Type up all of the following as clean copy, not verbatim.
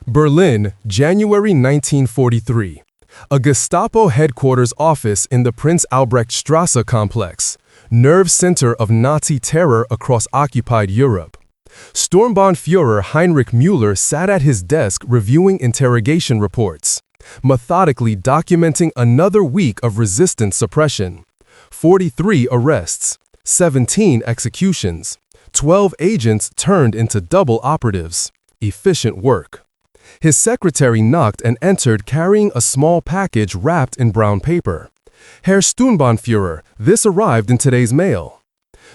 Berlin, January 1943. A Gestapo headquarters office in the Prince Albrechtstrasse complex, nerve center of Nazi terror across occupied Europe. Sturmbannführer Heinrich Müller sat at his desk reviewing interrogation reports, methodically documenting another week of resistance suppression. 43 arrests, 17 executions, 12 agents turned into double operatives. Efficient work. His secretary knocked and entered carrying a small package wrapped in brown paper. Herr Sturmbannführer, this arrived in today's mail.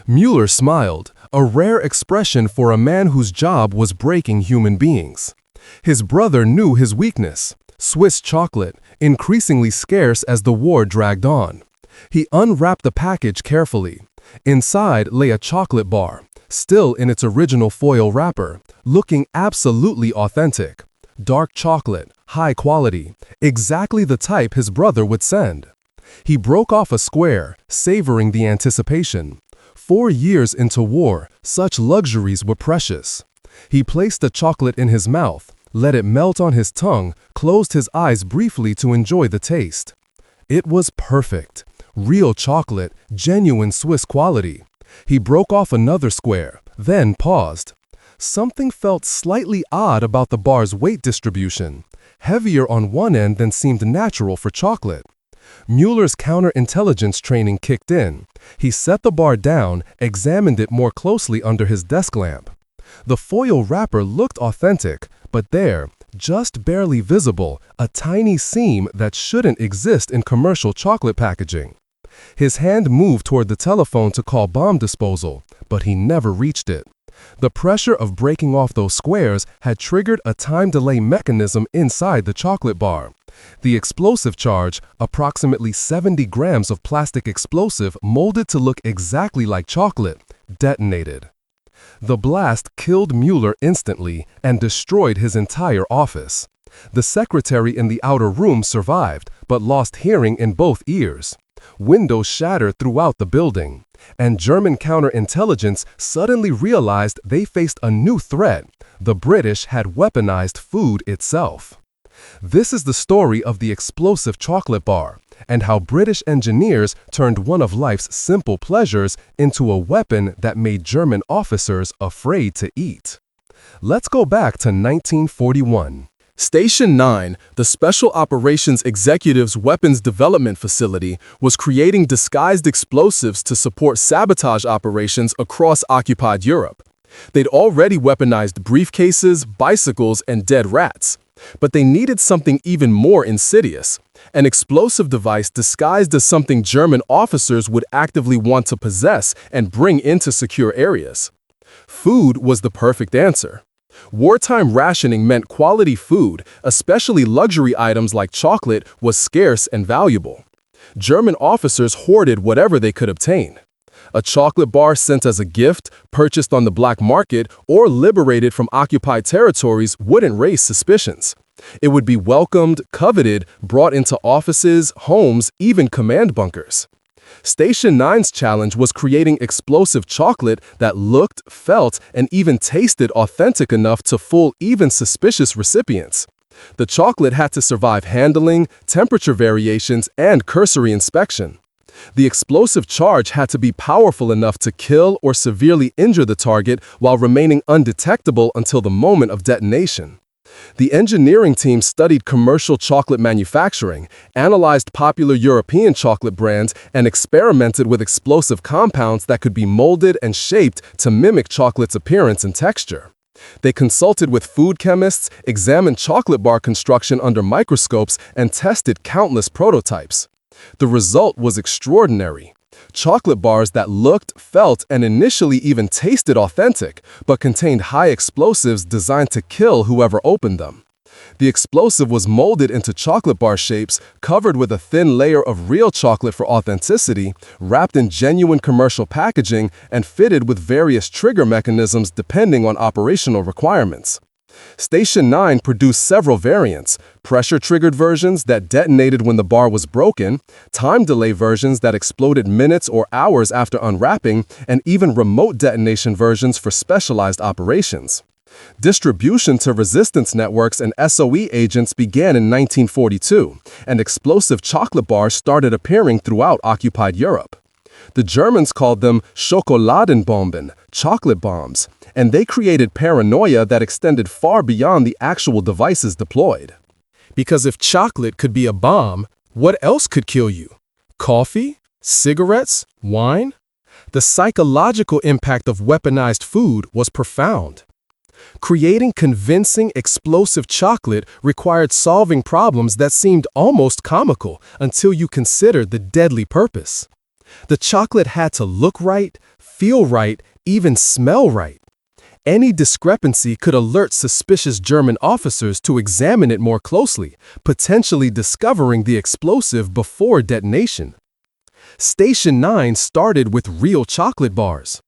Müller smiled, a rare expression for a man whose job was breaking human beings. His brother knew his weakness, Swiss chocolate, increasingly scarce as the war dragged on. He unwrapped the package carefully. Inside lay a chocolate bar, still in its original foil wrapper, looking absolutely authentic. Dark chocolate, high quality, exactly the type his brother would send. He broke off a square, savoring the anticipation. 4 years into war, such luxuries were precious. He placed the chocolate in his mouth, let it melt on his tongue, closed his eyes briefly to enjoy the taste. It was perfect. Real chocolate, genuine Swiss quality. He broke off another square, then paused. Something felt slightly odd about the bar's weight distribution, heavier on one end than seemed natural for chocolate. Müller's counterintelligence training kicked in. He set the bar down, examined it more closely under his desk lamp. The foil wrapper looked authentic, but there, just barely visible, a tiny seam that shouldn't exist in commercial chocolate packaging. His hand moved toward the telephone to call bomb disposal, but he never reached it. The pressure of breaking off those squares had triggered a time delay mechanism inside the chocolate bar. The explosive charge, approximately 70 grams of plastic explosive molded to look exactly like chocolate, detonated. The blast killed Müller instantly and destroyed his entire office. The secretary in the outer room survived, but lost hearing in both ears. Windows shattered throughout the building, and German counterintelligence suddenly realized they faced a new threat. The British had weaponized food itself. This is the story of the explosive chocolate bar, and how British engineers turned one of life's simple pleasures into a weapon that made German officers afraid to eat. Let's go back to 1941. Station 9, the Special Operations Executive's Weapons Development Facility, was creating disguised explosives to support sabotage operations across occupied Europe. They'd already weaponized briefcases, bicycles, and dead rats. But they needed something even more insidious, an explosive device disguised as something German officers would actively want to possess and bring into secure areas. Food was the perfect answer. Wartime rationing meant quality food, especially luxury items like chocolate, was scarce and valuable. German officers hoarded whatever they could obtain. A chocolate bar sent as a gift, purchased on the black market, or liberated from occupied territories wouldn't raise suspicions. It would be welcomed, coveted, brought into offices, homes, even command bunkers. Station 9's challenge was creating explosive chocolate that looked, felt, and even tasted authentic enough to fool even suspicious recipients. The chocolate had to survive handling, temperature variations, and cursory inspection. The explosive charge had to be powerful enough to kill or severely injure the target while remaining undetectable until the moment of detonation. The engineering team studied commercial chocolate manufacturing, analyzed popular European chocolate brands, and experimented with explosive compounds that could be molded and shaped to mimic chocolate's appearance and texture. They consulted with food chemists, examined chocolate bar construction under microscopes, and tested countless prototypes. The result was extraordinary. Chocolate bars that looked, felt, and initially even tasted authentic, but contained high explosives designed to kill whoever opened them. The explosive was molded into chocolate bar shapes, covered with a thin layer of real chocolate for authenticity, wrapped in genuine commercial packaging, and fitted with various trigger mechanisms depending on operational requirements. Station 9 produced several variants, pressure-triggered versions that detonated when the bar was broken, time delay versions that exploded minutes or hours after unwrapping, and even remote detonation versions for specialized operations. Distribution to resistance networks and SOE agents began in 1942, and explosive chocolate bars started appearing throughout occupied Europe. The Germans called them Schokoladenbomben, chocolate bombs, and they created paranoia that extended far beyond the actual devices deployed. Because if chocolate could be a bomb, what else could kill you? Coffee? Cigarettes? Wine? The psychological impact of weaponized food was profound. Creating convincing, explosive chocolate required solving problems that seemed almost comical until you considered the deadly purpose. The chocolate had to look right, feel right, even smell right. Any discrepancy could alert suspicious German officers to examine it more closely, potentially discovering the explosive before detonation. Station 9 started with real chocolate bars.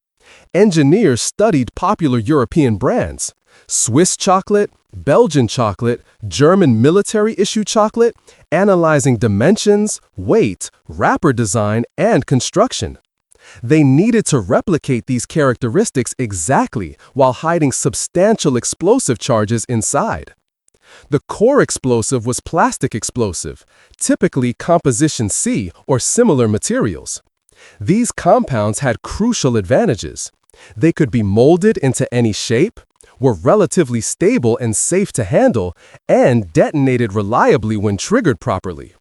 Engineers studied popular European brands, Swiss chocolate, Belgian chocolate, German military-issue chocolate, analyzing dimensions, weight, wrapper design, and construction. They needed to replicate these characteristics exactly while hiding substantial explosive charges inside. The core explosive was plastic explosive, typically composition C or similar materials. These compounds had crucial advantages. They could be molded into any shape, were relatively stable and safe to handle, and detonated reliably when triggered properly.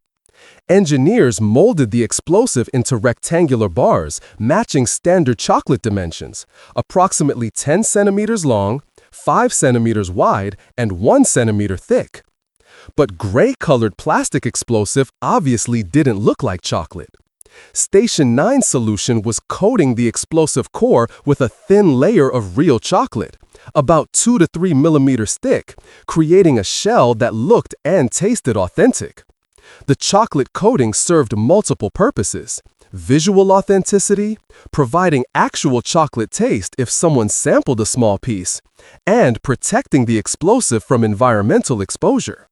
Engineers molded the explosive into rectangular bars matching standard chocolate dimensions, approximately 10 centimeters long, 5 centimeters wide, and 1 centimeter thick. But gray-colored plastic explosive obviously didn't look like chocolate. Station 9's solution was coating the explosive core with a thin layer of real chocolate, about 2 to 3 millimeters thick, creating a shell that looked and tasted authentic. The chocolate coating served multiple purposes: visual authenticity, providing actual chocolate taste if someone sampled a small piece, and protecting the explosive from environmental exposure.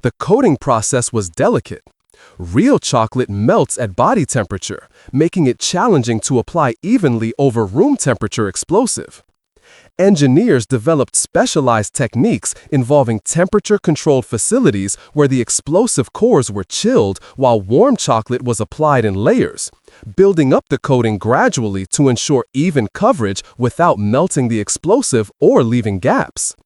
The coating process was delicate. Real chocolate melts at body temperature, making it challenging to apply evenly over room temperature explosive. Engineers developed specialized techniques involving temperature-controlled facilities where the explosive cores were chilled while warm chocolate was applied in layers, building up the coating gradually to ensure even coverage without melting the explosive or leaving gaps.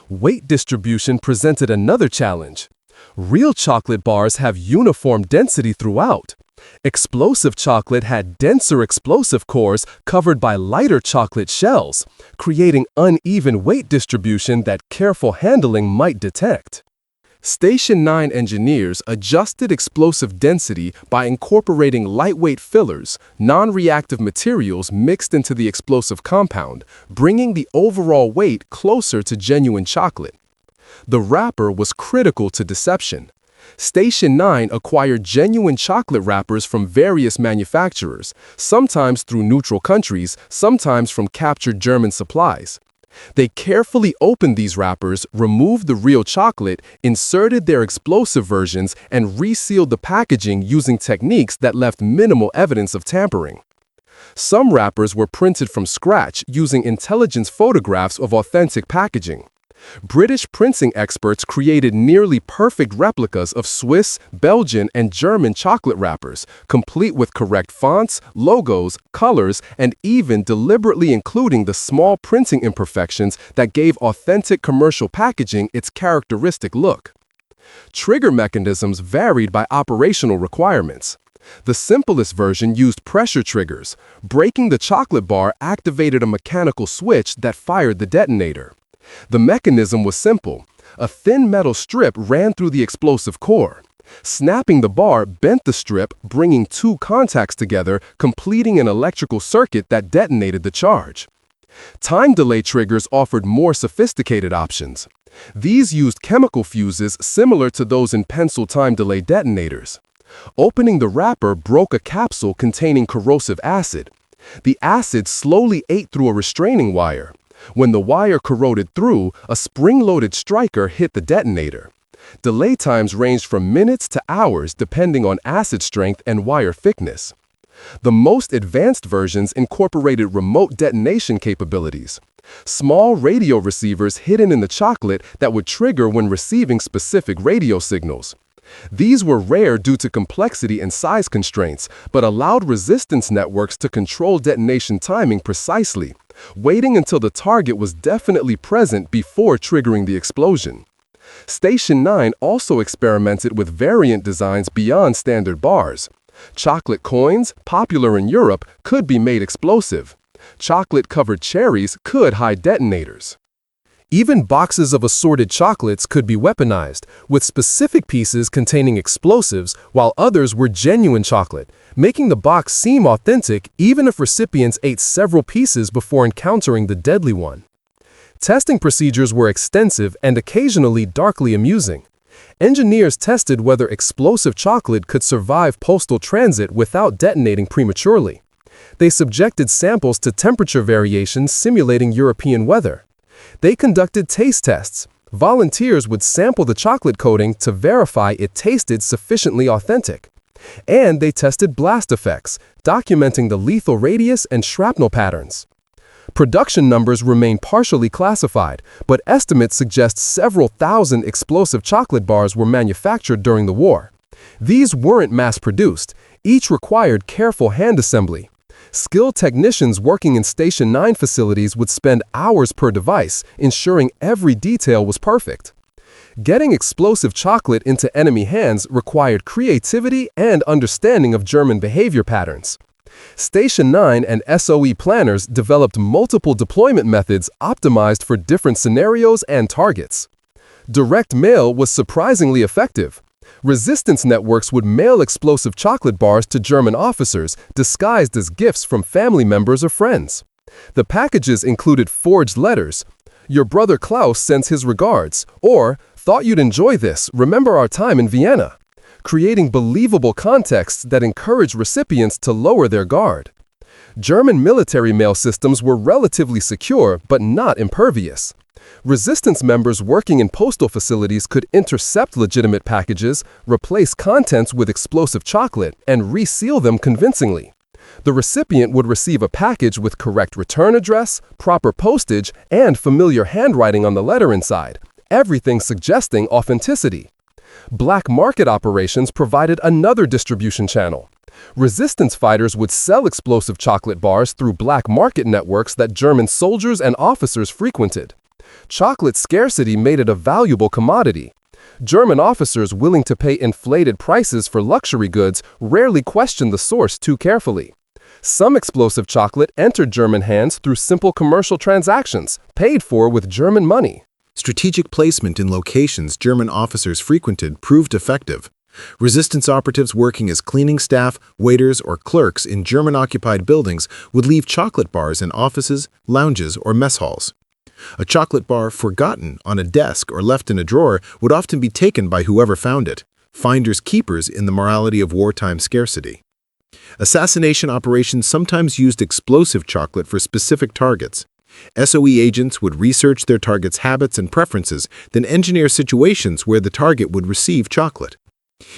Weight distribution presented another challenge. Real chocolate bars have uniform density throughout. Explosive chocolate had denser explosive cores covered by lighter chocolate shells, creating uneven weight distribution that careful handling might detect. Station 9 engineers adjusted explosive density by incorporating lightweight fillers, non-reactive materials mixed into the explosive compound, bringing the overall weight closer to genuine chocolate. The wrapper was critical to deception. Station 9 acquired genuine chocolate wrappers from various manufacturers, sometimes through neutral countries, sometimes from captured German supplies. They carefully opened these wrappers, removed the real chocolate, inserted their explosive versions, and resealed the packaging using techniques that left minimal evidence of tampering. Some wrappers were printed from scratch using intelligence photographs of authentic packaging. British printing experts created nearly perfect replicas of Swiss, Belgian, and German chocolate wrappers, complete with correct fonts, logos, colors, and even deliberately including the small printing imperfections that gave authentic commercial packaging its characteristic look. Trigger mechanisms varied by operational requirements. The simplest version used pressure triggers. Breaking the chocolate bar activated a mechanical switch that fired the detonator. The mechanism was simple. A thin metal strip ran through the explosive core. Snapping the bar bent the strip, bringing two contacts together, completing an electrical circuit that detonated the charge. Time delay triggers offered more sophisticated options. These used chemical fuses similar to those in pencil time delay detonators. Opening the wrapper broke a capsule containing corrosive acid. The acid slowly ate through a restraining wire. When the wire corroded through, a spring-loaded striker hit the detonator. Delay times ranged from minutes to hours depending on acid strength and wire thickness. The most advanced versions incorporated remote detonation capabilities. Small radio receivers hidden in the chocolate that would trigger when receiving specific radio signals. These were rare due to complexity and size constraints, but allowed resistance networks to control detonation timing precisely, waiting until the target was definitely present before triggering the explosion. Station 9 also experimented with variant designs beyond standard bars. Chocolate coins, popular in Europe, could be made explosive. Chocolate-covered cherries could hide detonators. Even boxes of assorted chocolates could be weaponized, with specific pieces containing explosives while others were genuine chocolate, making the box seem authentic even if recipients ate several pieces before encountering the deadly one. Testing procedures were extensive and occasionally darkly amusing. Engineers tested whether explosive chocolate could survive postal transit without detonating prematurely. They subjected samples to temperature variations simulating European weather. They conducted taste tests. Volunteers would sample the chocolate coating to verify it tasted sufficiently authentic. And they tested blast effects, documenting the lethal radius and shrapnel patterns. Production numbers remain partially classified, but estimates suggest several thousand explosive chocolate bars were manufactured during the war. These weren't mass-produced. Each required careful hand assembly. Skilled technicians working in Station 9 facilities would spend hours per device, ensuring every detail was perfect. Getting explosive chocolate into enemy hands required creativity and understanding of German behavior patterns. Station 9 and SOE planners developed multiple deployment methods optimized for different scenarios and targets. Direct mail was surprisingly effective. Resistance networks would mail explosive chocolate bars to German officers, disguised as gifts from family members or friends. The packages included forged letters. "Your brother Klaus sends his regards," or "Thought you'd enjoy this, remember our time in Vienna," creating believable contexts that encouraged recipients to lower their guard. German military mail systems were relatively secure, but not impervious. Resistance members working in postal facilities could intercept legitimate packages, replace contents with explosive chocolate, and reseal them convincingly. The recipient would receive a package with correct return address, proper postage, and familiar handwriting on the letter inside, everything suggesting authenticity. Black market operations provided another distribution channel. Resistance fighters would sell explosive chocolate bars through black market networks that German soldiers and officers frequented. Chocolate scarcity made it a valuable commodity. German officers willing to pay inflated prices for luxury goods rarely questioned the source too carefully. Some explosive chocolate entered German hands through simple commercial transactions, paid for with German money. Strategic placement in locations German officers frequented proved effective. Resistance operatives working as cleaning staff, waiters, or clerks in German-occupied buildings would leave chocolate bars in offices, lounges, or mess halls. A chocolate bar forgotten on a desk or left in a drawer would often be taken by whoever found it, finders keepers in the morality of wartime scarcity. Assassination operations sometimes used explosive chocolate for specific targets. SOE agents would research their target's habits and preferences, then engineer situations where the target would receive chocolate.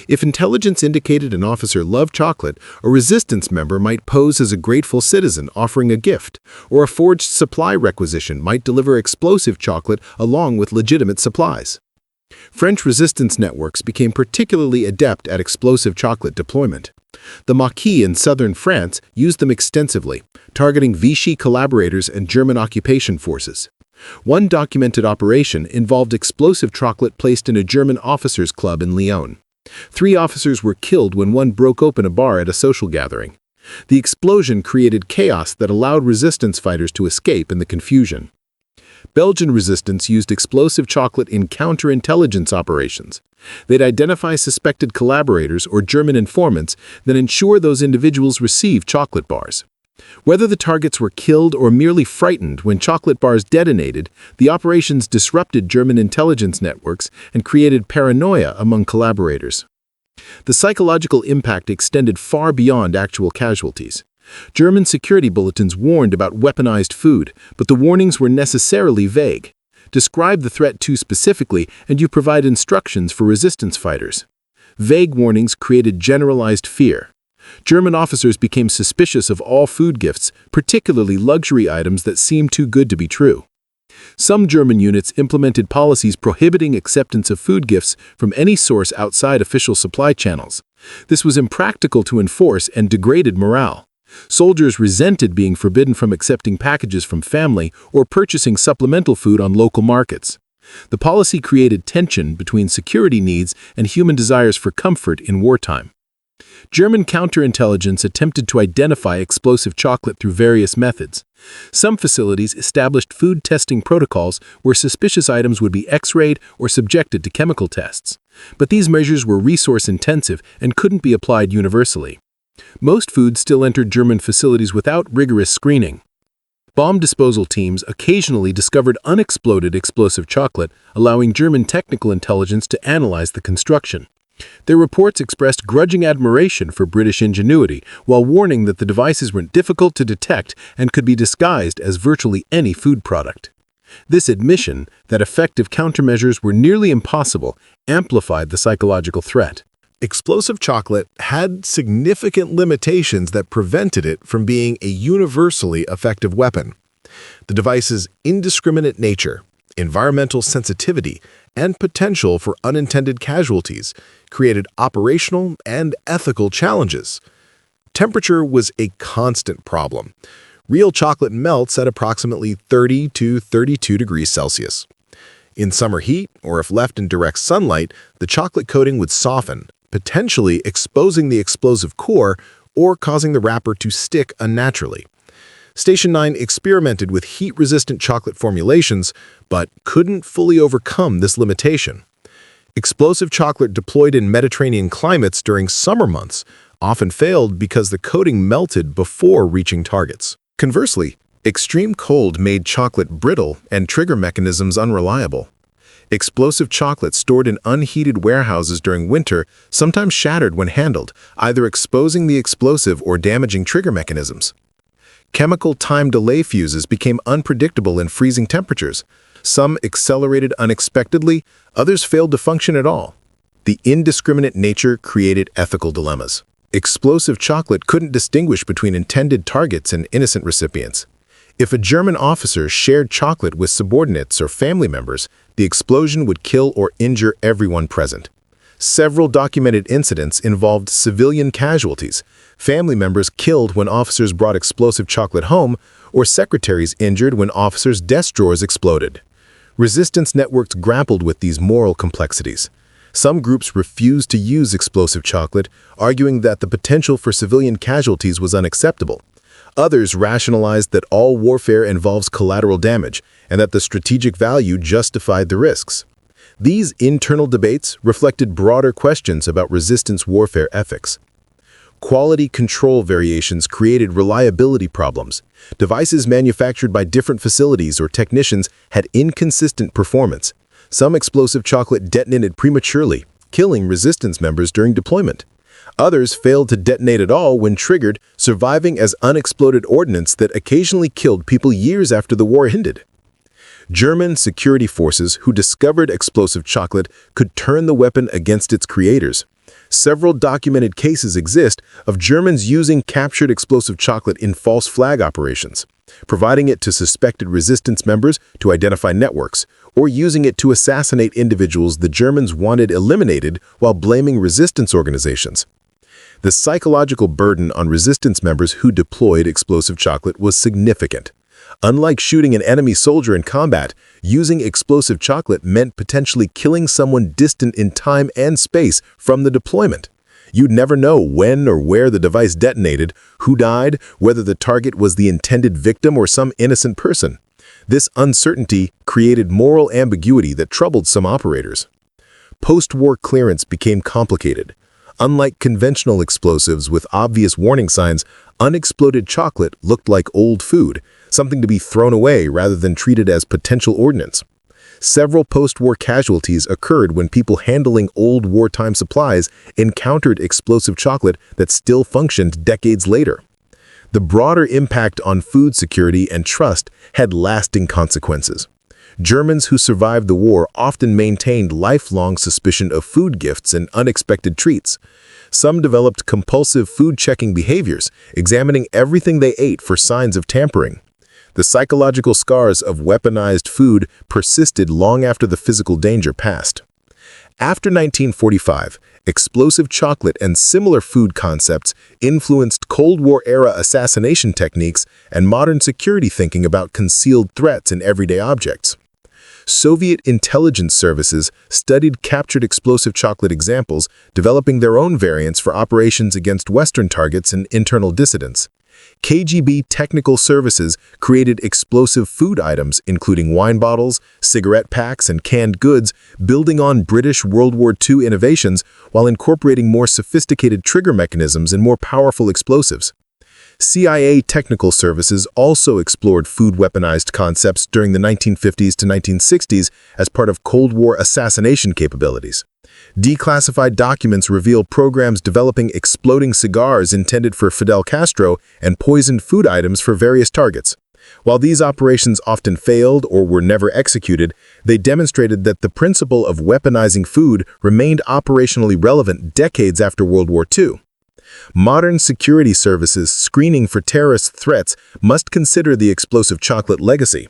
If intelligence indicated an officer loved chocolate, a resistance member might pose as a grateful citizen offering a gift, or a forged supply requisition might deliver explosive chocolate along with legitimate supplies. French resistance networks became particularly adept at explosive chocolate deployment. The Maquis in southern France used them extensively, targeting Vichy collaborators and German occupation forces. One documented operation involved explosive chocolate placed in a German officers' club in Lyon. 3 officers were killed when one broke open a bar at a social gathering. The explosion created chaos that allowed resistance fighters to escape in the confusion. Belgian resistance used explosive chocolate in counterintelligence operations. They'd identify suspected collaborators or German informants, then ensure those individuals receive chocolate bars. Whether the targets were killed or merely frightened when chocolate bars detonated, the operations disrupted German intelligence networks and created paranoia among collaborators. The psychological impact extended far beyond actual casualties. German security bulletins warned about weaponized food, but the warnings were necessarily vague. Describe the threat too specifically, and you provide instructions for resistance fighters. Vague warnings created generalized fear. German officers became suspicious of all food gifts, particularly luxury items that seemed too good to be true. Some German units implemented policies prohibiting acceptance of food gifts from any source outside official supply channels. This was impractical to enforce and degraded morale. Soldiers resented being forbidden from accepting packages from family or purchasing supplemental food on local markets. The policy created tension between security needs and human desires for comfort in wartime. German counterintelligence attempted to identify explosive chocolate through various methods. Some facilities established food testing protocols where suspicious items would be X-rayed or subjected to chemical tests. But these measures were resource-intensive and couldn't be applied universally. Most food still entered German facilities without rigorous screening. Bomb disposal teams occasionally discovered unexploded explosive chocolate, allowing German technical intelligence to analyze the construction. Their reports expressed grudging admiration for British ingenuity, while warning that the devices were difficult to detect and could be disguised as virtually any food product. This admission that effective countermeasures were nearly impossible amplified the psychological threat. Explosive chocolate had significant limitations that prevented it from being a universally effective weapon. The device's indiscriminate nature, environmental sensitivity, and potential for unintended casualties created operational and ethical challenges. Temperature was a constant problem. Real chocolate melts at approximately 30 to 32 degrees Celsius. In summer heat, or if left in direct sunlight, the chocolate coating would soften, potentially exposing the explosive core or causing the wrapper to stick unnaturally. Station 9 experimented with heat-resistant chocolate formulations, but couldn't fully overcome this limitation. Explosive chocolate deployed in Mediterranean climates during summer months often failed because the coating melted before reaching targets. Conversely, extreme cold made chocolate brittle and trigger mechanisms unreliable. Explosive chocolate stored in unheated warehouses during winter sometimes shattered when handled, either exposing the explosive or damaging trigger mechanisms. Chemical time delay fuses became unpredictable in freezing temperatures. Some accelerated unexpectedly, others failed to function at all. The indiscriminate nature created ethical dilemmas. Explosive chocolate couldn't distinguish between intended targets and innocent recipients. If a German officer shared chocolate with subordinates or family members, the explosion would kill or injure everyone present. Several documented incidents involved civilian casualties, family members killed when officers brought explosive chocolate home, or secretaries injured when officers' desk drawers exploded. Resistance networks grappled with these moral complexities. Some groups refused to use explosive chocolate, arguing that the potential for civilian casualties was unacceptable. Others rationalized that all warfare involves collateral damage and that the strategic value justified the risks. These internal debates reflected broader questions about resistance warfare ethics. Quality control variations created reliability problems. Devices manufactured by different facilities or technicians had inconsistent performance. Some explosive chocolate detonated prematurely, killing resistance members during deployment. Others failed to detonate at all when triggered, surviving as unexploded ordnance that occasionally killed people years after the war ended. German security forces who discovered explosive chocolate could turn the weapon against its creators. Several documented cases exist of Germans using captured explosive chocolate in false flag operations, providing it to suspected resistance members to identify networks, or using it to assassinate individuals the Germans wanted eliminated while blaming resistance organizations. The psychological burden on resistance members who deployed explosive chocolate was significant. Unlike shooting an enemy soldier in combat, using explosive chocolate meant potentially killing someone distant in time and space from the deployment. You'd never know when or where the device detonated, who died, whether the target was the intended victim or some innocent person. This uncertainty created moral ambiguity that troubled some operators. Post-war clearance became complicated. Unlike conventional explosives with obvious warning signs, unexploded chocolate looked like old food, something to be thrown away rather than treated as potential ordnance. Several post-war casualties occurred when people handling old wartime supplies encountered explosive chocolate that still functioned decades later. The broader impact on food security and trust had lasting consequences. Germans who survived the war often maintained lifelong suspicion of food gifts and unexpected treats. Some developed compulsive food-checking behaviors, examining everything they ate for signs of tampering. The psychological scars of weaponized food persisted long after the physical danger passed. After 1945, explosive chocolate and similar food concepts influenced Cold War-era assassination techniques and modern security thinking about concealed threats in everyday objects. Soviet intelligence services studied captured explosive chocolate examples, developing their own variants for operations against Western targets and internal dissidents. KGB technical services created explosive food items, including wine bottles, cigarette packs, and canned goods, building on British World War II innovations while incorporating more sophisticated trigger mechanisms and more powerful explosives. CIA technical services also explored food weaponized concepts during the 1950s to 1960s as part of Cold War assassination capabilities. Declassified documents reveal programs developing exploding cigars intended for Fidel Castro and poisoned food items for various targets. While these operations often failed or were never executed, they demonstrated that the principle of weaponizing food remained operationally relevant decades after World War II. Modern security services screening for terrorist threats must consider the explosive chocolate legacy.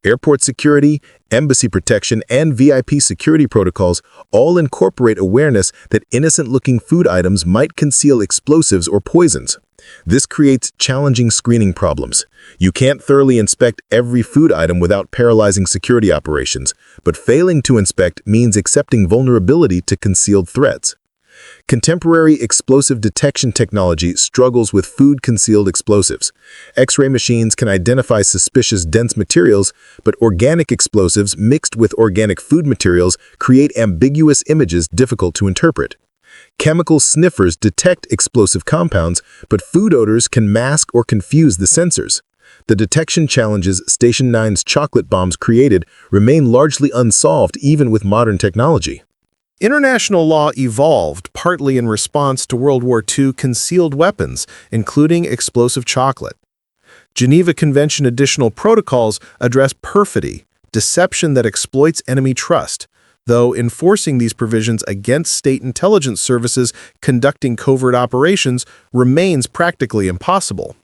Airport security, embassy protection, and VIP security protocols all incorporate awareness that innocent-looking food items might conceal explosives or poisons. This creates challenging screening problems. You can't thoroughly inspect every food item without paralyzing security operations, but failing to inspect means accepting vulnerability to concealed threats. Contemporary explosive detection technology struggles with food-concealed explosives. X-ray machines can identify suspicious dense materials, but organic explosives mixed with organic food materials create ambiguous images difficult to interpret. Chemical sniffers detect explosive compounds, but food odors can mask or confuse the sensors. The detection challenges Station 9's chocolate bombs created remain largely unsolved even with modern technology. International law evolved partly in response to World War II concealed weapons, including explosive chocolate. Geneva Convention additional protocols address perfidy, deception that exploits enemy trust, though enforcing these provisions against state intelligence services conducting covert operations remains practically impossible.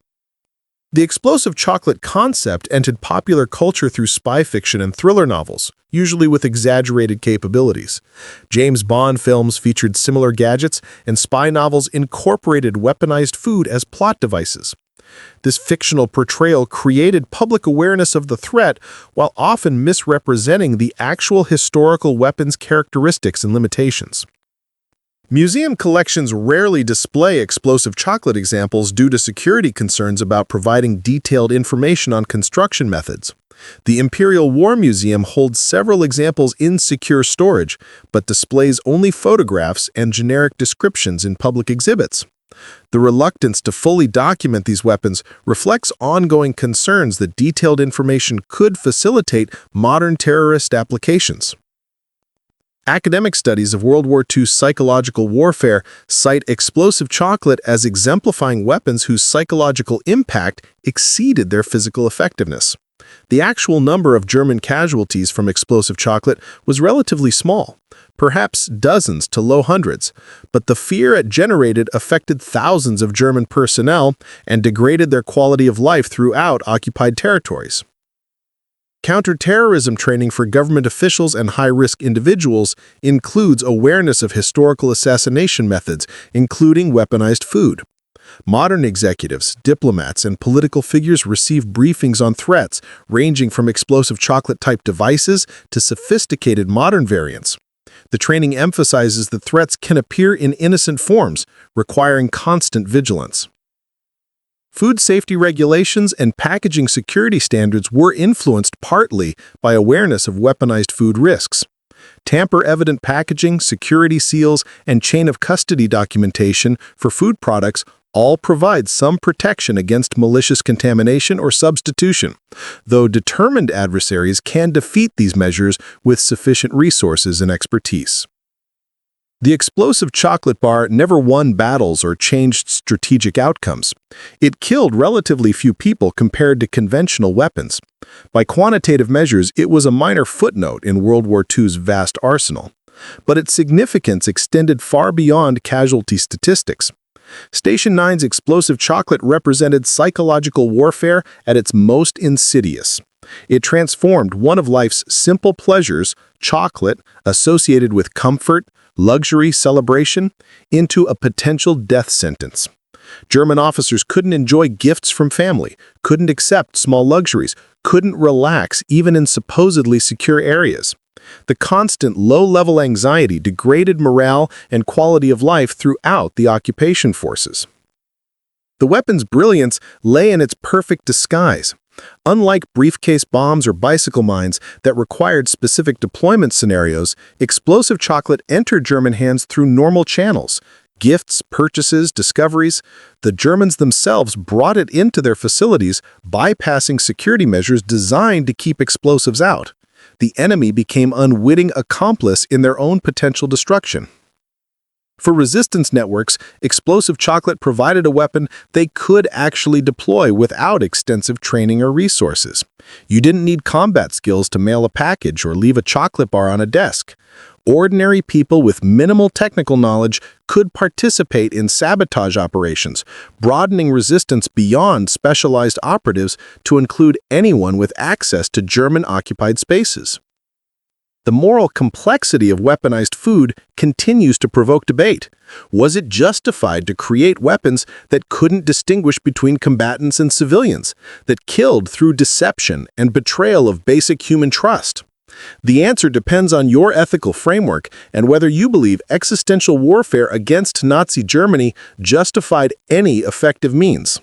The explosive chocolate concept entered popular culture through spy fiction and thriller novels, usually with exaggerated capabilities. James Bond films featured similar gadgets, and spy novels incorporated weaponized food as plot devices. This fictional portrayal created public awareness of the threat while often misrepresenting the actual historical weapons' characteristics and limitations. Museum collections rarely display explosive chocolate examples due to security concerns about providing detailed information on construction methods. The Imperial War Museum holds several examples in secure storage, but displays only photographs and generic descriptions in public exhibits. The reluctance to fully document these weapons reflects ongoing concerns that detailed information could facilitate modern terrorist applications. Academic studies of World War II psychological warfare cite explosive chocolate as exemplifying weapons whose psychological impact exceeded their physical effectiveness. The actual number of German casualties from explosive chocolate was relatively small, perhaps dozens to low hundreds, but the fear it generated affected thousands of German personnel and degraded their quality of life throughout occupied territories. Counterterrorism training for government officials and high-risk individuals includes awareness of historical assassination methods, including weaponized food. Modern executives, diplomats, and political figures receive briefings on threats, ranging from explosive chocolate-type devices to sophisticated modern variants. The training emphasizes that threats can appear in innocent forms, requiring constant vigilance. Food safety regulations and packaging security standards were influenced partly by awareness of weaponized food risks. Tamper-evident packaging, security seals, and chain of custody documentation for food products all provide some protection against malicious contamination or substitution, though determined adversaries can defeat these measures with sufficient resources and expertise. The explosive chocolate bar never won battles or changed strategic outcomes. It killed relatively few people compared to conventional weapons. By quantitative measures, it was a minor footnote in World War II's vast arsenal. But its significance extended far beyond casualty statistics. Station 9's explosive chocolate represented psychological warfare at its most insidious. It transformed one of life's simple pleasures, chocolate, associated with comfort, luxury, celebration, into a potential death sentence. German officers couldn't enjoy gifts from family, couldn't accept small luxuries, couldn't relax even in supposedly secure areas. The constant low-level anxiety degraded morale and quality of life throughout the occupation forces. The weapon's brilliance lay in its perfect disguise. Unlike briefcase bombs or bicycle mines that required specific deployment scenarios, explosive chocolate entered German hands through normal channels. Gifts, purchases, discoveries. The Germans themselves brought it into their facilities, bypassing security measures designed to keep explosives out. The enemy became unwitting accomplice in their own potential destruction. For resistance networks, explosive chocolate provided a weapon they could actually deploy without extensive training or resources. You didn't need combat skills to mail a package or leave a chocolate bar on a desk. Ordinary people with minimal technical knowledge could participate in sabotage operations, broadening resistance beyond specialized operatives to include anyone with access to German-occupied spaces. The moral complexity of weaponized food continues to provoke debate. Was it justified to create weapons that couldn't distinguish between combatants and civilians, that killed through deception and betrayal of basic human trust? The answer depends on your ethical framework and whether you believe existential warfare against Nazi Germany justified any effective means.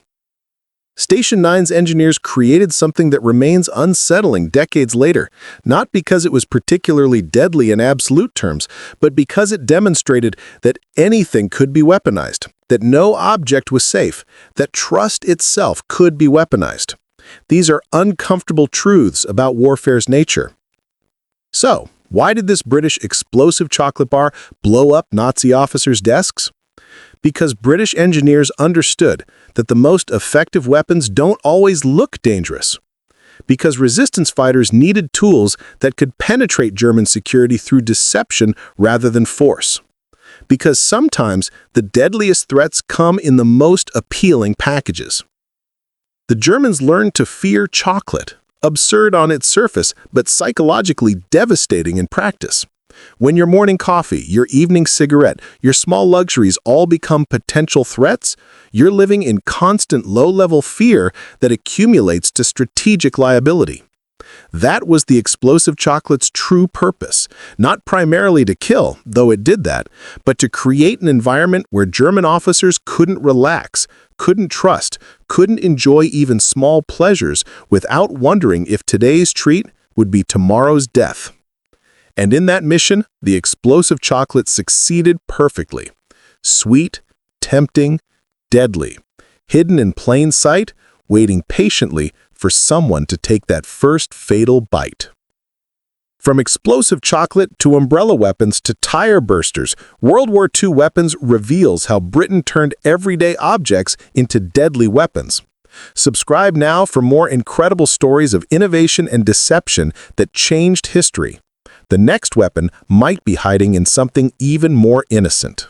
Station 9's engineers created something that remains unsettling decades later, not because it was particularly deadly in absolute terms, but because it demonstrated that anything could be weaponized, that no object was safe, that trust itself could be weaponized. These are uncomfortable truths about warfare's nature. So, why did this British explosive chocolate bar blow up Nazi officers' desks? Because British engineers understood that the most effective weapons don't always look dangerous. Because resistance fighters needed tools that could penetrate German security through deception rather than force. Because sometimes the deadliest threats come in the most appealing packages. The Germans learned to fear chocolate, absurd on its surface, but psychologically devastating in practice. When your morning coffee, your evening cigarette, your small luxuries all become potential threats, you're living in constant low-level fear that accumulates to strategic liability. That was the explosive chocolate's true purpose, not primarily to kill, though it did that, but to create an environment where German officers couldn't relax, couldn't trust, couldn't enjoy even small pleasures without wondering if today's treat would be tomorrow's death. And in that mission, the explosive chocolate succeeded perfectly. Sweet, tempting, deadly, hidden in plain sight, waiting patiently for someone to take that first fatal bite. From explosive chocolate to umbrella weapons to tire bursters, World War II weapons reveals how Britain turned everyday objects into deadly weapons. Subscribe now for more incredible stories of innovation and deception that changed history. The next weapon might be hiding in something even more innocent.